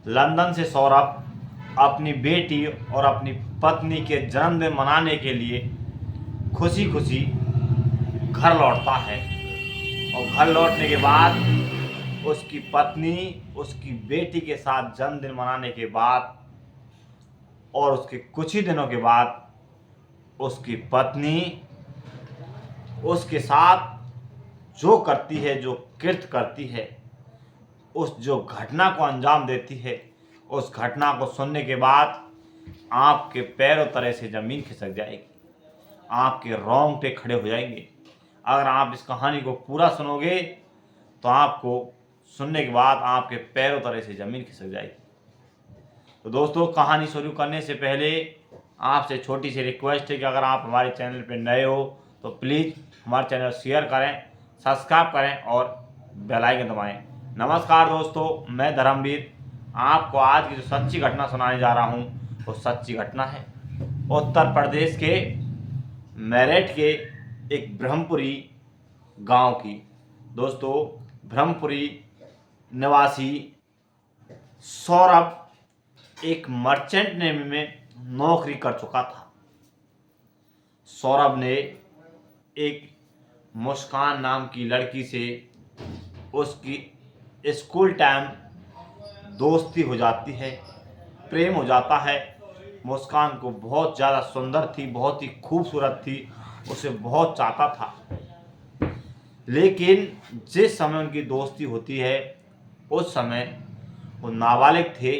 London से सौरभ अपनी बेटी और अपनी पत्नी के जन्मदिन मनाने के लिए खुशी खुशी घर लौटता है। और घर लौटने के बाद उसकी पत्नी उसकी बेटी के साथ जन्मदिन मनाने के बाद और उसके कुछ ही दिनों के बाद उसकी पत्नी उसके साथ जो करती है, जो कृत्य करती है, उस जो घटना को अंजाम देती है, उस घटना को सुनने के बाद आपके पैरों तले से ज़मीन खिसक जाएगी, आपके रोंगटे खड़े हो जाएंगे। अगर आप इस कहानी को पूरा सुनोगे तो आपको सुनने के बाद आपके पैरों तले से ज़मीन खिसक जाएगी। तो दोस्तों, कहानी शुरू करने से पहले आपसे छोटी सी रिक्वेस्ट है कि अगर आप हमारे चैनल पर नए हो तो प्लीज़ हमारे चैनल शेयर करें, सब्सक्राइब करें और बेल आइकन दबाएं। नमस्कार दोस्तों, मैं धर्मवीर आपको आज की जो सच्ची घटना सुनाने जा रहा हूं वो सच्ची घटना है उत्तर प्रदेश के मेरठ के एक ब्रह्मपुरी गांव की। दोस्तों, ब्रह्मपुरी निवासी सौरभ एक मर्चेंट नेवी में नौकरी कर चुका था। सौरभ ने एक मुस्कान नाम की लड़की से उसकी स्कूल टाइम दोस्ती हो जाती है, प्रेम हो जाता है। मुस्कान को बहुत ज़्यादा सुंदर थी, बहुत ही खूबसूरत थी, उसे बहुत चाहता था। लेकिन जिस समय उनकी दोस्ती होती है उस समय वो नाबालिग थे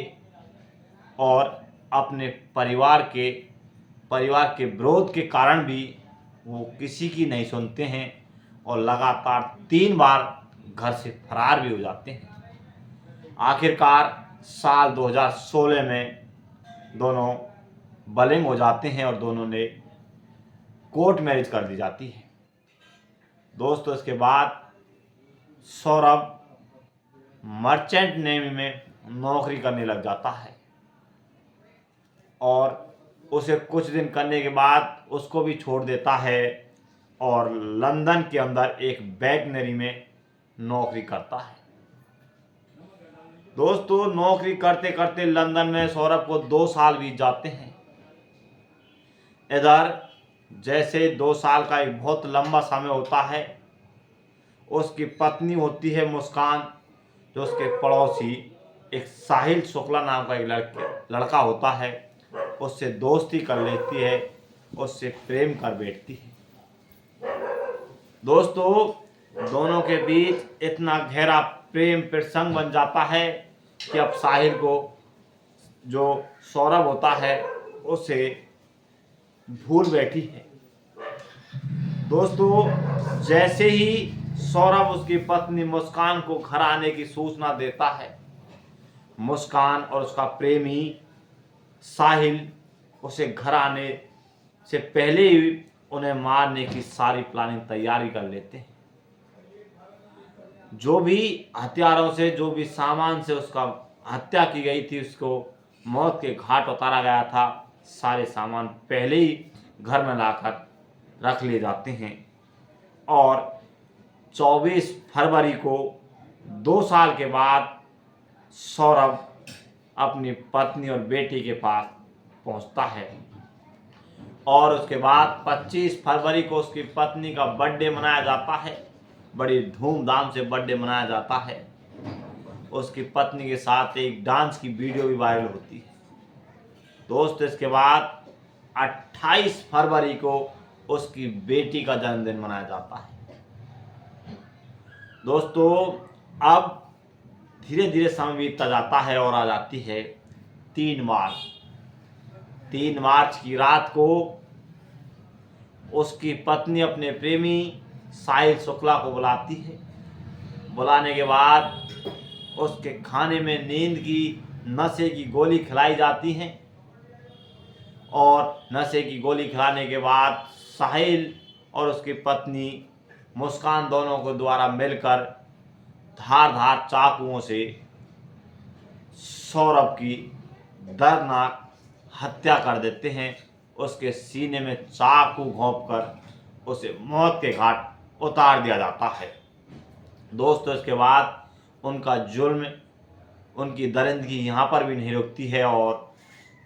और अपने परिवार के विरोध के कारण भी वो किसी की नहीं सुनते हैं और लगातार 3 बार घर से फरार भी हो जाते हैं। आखिरकार साल 2016 में दोनों बलिंग हो जाते हैं और दोनों ने कोर्ट मैरिज कर दी जाती है। दोस्तों, इसके बाद सौरभ मर्चेंट नेवी में नौकरी करने लग जाता है और उसे कुछ दिन करने के बाद उसको भी छोड़ देता है और लंदन के अंदर एक वैगनरी में नौकरी करता है। दोस्तों, नौकरी करते करते लंदन में सौरभ को 2 साल बीत जाते हैं। इधर जैसे 2 साल का एक बहुत लंबा समय होता है, उसकी पत्नी होती है मुस्कान, जो उसके पड़ोसी एक साहिल शुक्ला नाम का एक लड़का होता है, उससे दोस्ती कर लेती है, उससे प्रेम कर बैठती है। दोस्तों, दोनों के बीच इतना गहरा प्रेम प्रसंग बन जाता है कि अब साहिल को, जो सौरभ होता है, उसे भूल बैठी है। दोस्तों, जैसे ही सौरभ उसकी पत्नी मुस्कान को घर आने की सूचना देता है, मुस्कान और उसका प्रेमी साहिल उसे घर आने से पहले ही उन्हें मारने की सारी प्लानिंग तैयारी कर लेते हैं। जो भी हथियारों से, जो भी सामान से उसका हत्या की गई थी, उसको मौत के घाट उतारा गया था, सारे सामान पहले ही घर में लाकर रख लिए जाते हैं। और 24 फरवरी को 2 साल के बाद सौरभ अपनी पत्नी और बेटी के पास पहुंचता है और उसके बाद 25 फरवरी को उसकी पत्नी का बर्थडे मनाया जाता है। बड़ी धूमधाम से बर्थडे मनाया जाता है। उसकी पत्नी के साथ एक डांस की वीडियो भी वायरल होती है। दोस्त, इसके बाद 28 फरवरी को उसकी बेटी का जन्मदिन मनाया जाता है। दोस्तों, अब धीरे धीरे समय बीतता जाता है और आ जाती है 3 मार्च। 3 मार्च की रात को उसकी पत्नी अपने प्रेमी साहिल शुक्ला को बुलाती है। बुलाने के बाद उसके खाने में नींद की नशे की गोली खिलाई जाती है और नशे की गोली खिलाने के बाद साहिल और उसकी पत्नी मुस्कान दोनों को द्वारा मिलकर धार चाकुओं से सौरभ की दर्दनाक हत्या कर देते हैं। उसके सीने में चाकू घोंपकर उसे मौत के घाट उतार दिया जाता है। दोस्तों, इसके बाद उनका जुल्म उनकी दरिंदगी यहाँ पर भी नहीं रुकती है और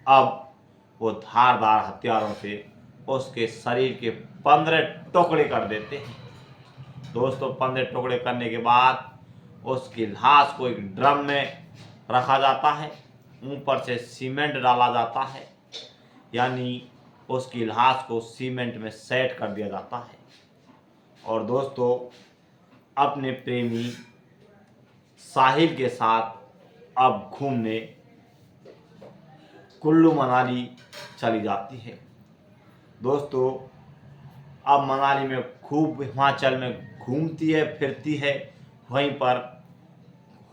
अब वो धारदार हथियारों से उसके शरीर के 15 टुकड़े कर देते हैं। दोस्तों 15 टुकड़े करने के बाद उसकी लाश को एक ड्रम में रखा जाता है, ऊपर से सीमेंट डाला जाता है, यानी उसकी लाश को सीमेंट में सेट कर दिया जाता है। और दोस्तों अपने प्रेमी साहिल के साथ अब घूमने कुल्लू मनाली चली जाती है। दोस्तों अब मनाली में खूब हिमाचल में घूमती है फिरती है, वहीं पर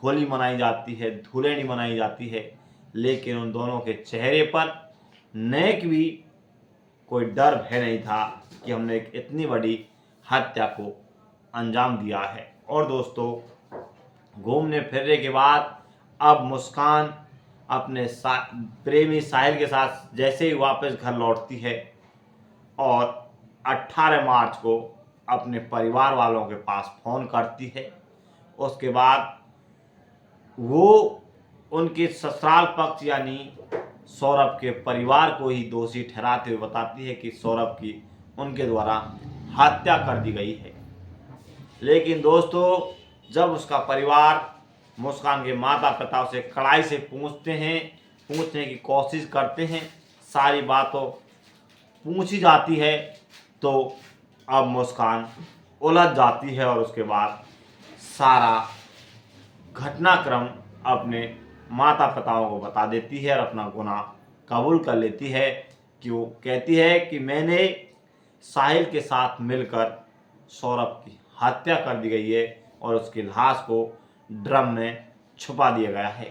होली मनाई जाती है, धुलेंडी मनाई जाती है, लेकिन उन दोनों के चेहरे पर नेक भी कोई डर भय नहीं था कि हमने एक इतनी बड़ी हत्या को अंजाम दिया है। और दोस्तों घूमने फिरने के बाद अब मुस्कान अपने प्रेमी साहिल के साथ जैसे ही वापस घर लौटती है और 18 मार्च को अपने परिवार वालों के पास फ़ोन करती है। उसके बाद वो उनके ससुराल पक्ष यानी सौरभ के परिवार को ही दोषी ठहराते हुए बताती है कि सौरभ की उनके द्वारा हत्या कर दी गई है। लेकिन दोस्तों जब उसका परिवार मुस्कान के माता पिता उसे कड़ाई से पूछने की कोशिश करते हैं, सारी बातों पूछी जाती है, तो अब मुस्कान उलझ जाती है और उसके बाद सारा घटनाक्रम अपने माता पिताओं को बता देती है और अपना गुनाह कबूल कर लेती है कि वो कहती है कि मैंने साहिल के साथ मिलकर सौरभ की हत्या कर दी गई है और उसकी लाश को ड्रम में छुपा दिया गया है।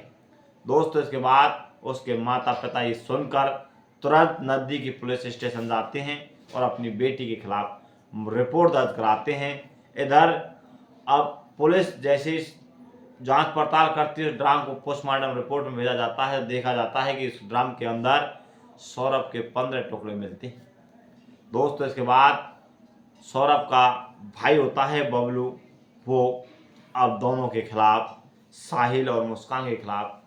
दोस्तों इसके बाद उसके माता पिता ये सुनकर तुरंत नज़दीकी पुलिस स्टेशन जाते हैं और अपनी बेटी के खिलाफ रिपोर्ट दर्ज कराते हैं। इधर अब पुलिस जैसे जांच पड़ताल करती है, ड्रम को पोस्टमार्टम रिपोर्ट में भेजा जाता है, देखा जाता है कि इस ड्रम के अंदर सौरभ के 15 टुकड़े मिलते हैं। दोस्तों इसके बाद सौरभ का भाई होता है बबलू, वो अब दोनों के खिलाफ साहिल और मुस्कान के खिलाफ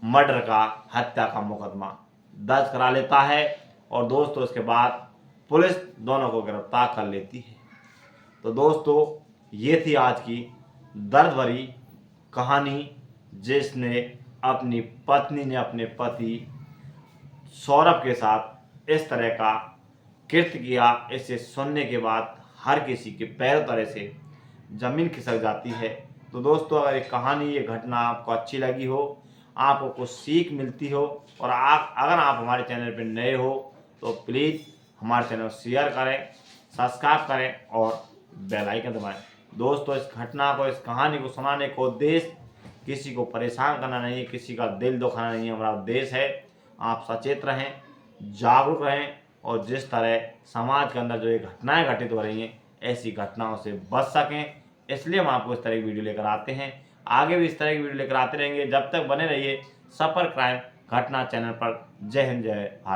मर्डर का हत्या का मुकदमा दर्ज करा लेता है और दोस्तों इसके बाद पुलिस दोनों को गिरफ्तार कर लेती है। तो दोस्तों ये थी आज की दर्द भरी कहानी जिसने अपनी पत्नी ने अपने पति सौरभ के साथ इस तरह का कृत्य किया। इसे सुनने के बाद हर किसी के पैरों तले से ज़मीन खिसक जाती है। तो दोस्तों अगर ये कहानी ये घटना आपको अच्छी लगी हो, आपको कुछ सीख मिलती हो और अगर आप हमारे चैनल पर नए हो तो प्लीज़ हमारे चैनल को शेयर करें, सब्सक्राइब करें और बेल आइकन दबाएं। दोस्तों इस घटना को, इस कहानी को सुनाने का उद्देश्य किसी को परेशान करना नहीं है, किसी का दिल दुखाना नहीं है। हमारा उद्देश्य है आप सचेत रहें, जागरूक रहें और जिस तरह समाज के अंदर जो ये घटनाएं घटित हो रही हैं ऐसी घटनाओं से बच सकें, इसलिए हम आपको इस तरह की वीडियो लेकर आते हैं। आगे भी इस तरह की वीडियो लेकर आते रहेंगे। जब तक बने रहिए सफर क्राइम घटना चैनल पर। जय हिंद, जय भारत।